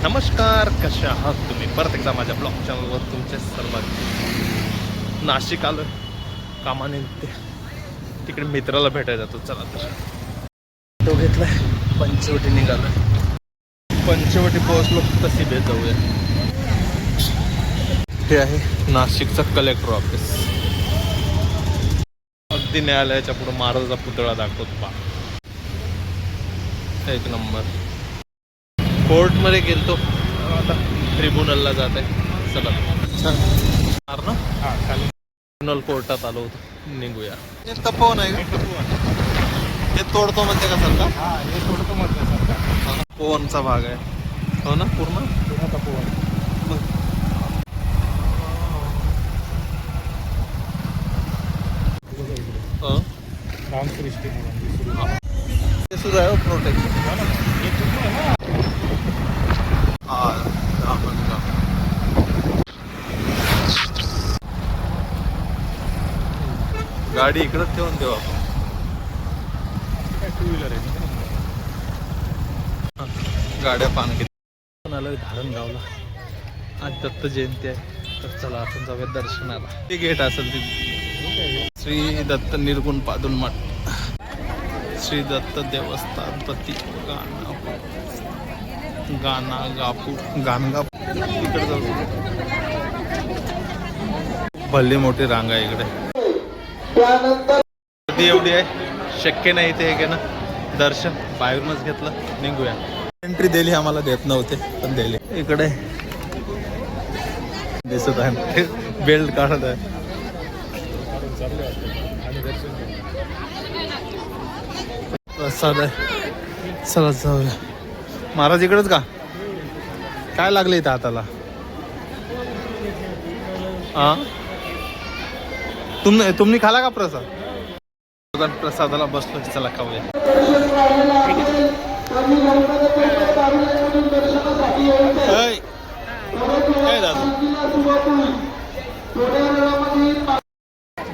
नमस्कार, कसे आहात तुम्ही? परत एकदा माझ्या ब्लॉग चॅनलवर तुमचे सर्व नाशिक आलो कामाने तिकडे मित्राला भेटायला जातो. चला तर तो घेतलाय, पंचवटी निघालोय. पंचवटी पोहोचलो तशी भेट जाऊया. हे आहे नाशिकचं कलेक्टर ऑफिस. अगदी न्यायालयाच्या पुढे महाराजाचा पुतळा दाखवतो पा. एक नंबर. कोर्टमध्ये गेलतो, आता ट्रिब्युनलला जात आहे. चला ना, ट्रिब्युनल कोर्टात आलो होतो. निघूया. हे तपोवन आहे का? हे तोडतो म्हणते का सरकार? हे तोडतो म्हटलं सरकार. तपोवनचा भाग आहे, हो ना? पूर्ण तपोवन. रामकृष्ण ते सुद्धा आहे प्रोटेक्शन. गाडी इकडंच ठेवून देऊ आपण. टू व्हीलर आहे. गाड्या पान किती आलोय धारणगावला. आज दत्त जयंती आहे, तर चला आपण जाऊया दर्शनाला. ते गेट असेल ती श्री दत्त निर्गुण पादुन मठ, श्री दत्त देवस्थान पती गाणगापूर. इकडे जाऊ. भल्ली मोठी रांग आहे इकडे. गर्दी एवढी आहे, शक्य नाही ते हे ना दर्शन. बाहेरूनच घेतलं, निघूया. एंट्री दिली, आम्हाला देत नव्हते पण दिली. इकडे दिसत आहे बेल्ट काढत आहे. प्रसाद आहे, चला जाऊया. महाराज इकडेच का? काय लागले इथं हाताला? हा, तुम्ही खाला का प्रसाद? प्रसादाला बसलो, चला खाऊया.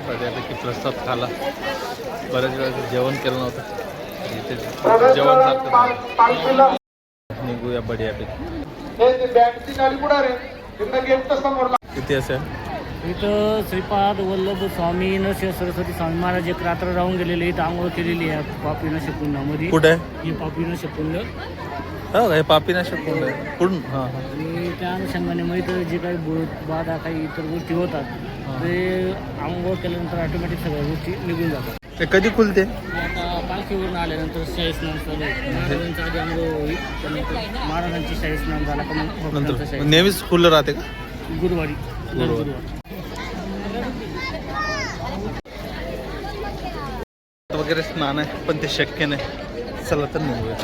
बऱ्यापैकी प्रसाद खाला. बऱ्याच वेळा जेवण केलं नव्हतं, इथे जेवण सारखं. निघूया बढियापैकी. किती असेल? इथं श्रीपाद वल्लभ स्वामी नरसिंह सरस्वती स्वामी महाराज एक रात्र राहून गेलेले. इथं आंघोळ केलेली आहे पापी नशकुंडामध्ये. कुठे? ही पापी नशकुंड. हो, हे पापी नशकुंड आहे. कुठून? हां हां. आणि त्या अनुषंगाने मग इथं जे काही भूत बाधा काही इतर गोष्टी होतात ते आंघोळ केल्यानंतर ऑटोमॅटिक सगळ्या गोष्टी निघून जातात. ते कधी खुलते? आता पालखीवरून आल्यानंतर शाही स्नान चालू आहे. महाराजांच्या आधी आंघोळ होईल, त्यानंतर महाराजांची शाही स्नान झाला का मग भक्तांचं शाही स्नान. नेहमीच खुलं राहते का? गुरुवारी, दर गुरुवारी. वगैरे स्नान आहे, पण ते शक्य नाही. चला तर निघूया.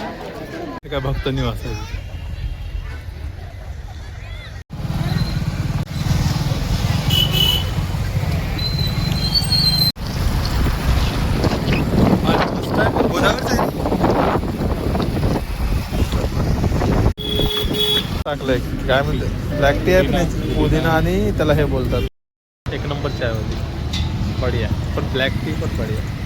हे काय भक्त निवास आहे. टाकलंय काय म्हणते, ब्लॅक टी आहे नाही, पुदिना आणि त्याला हे बोलतात. एक नंबर चाय होती, बढिया. पण ब्लॅक टी पण बढिया.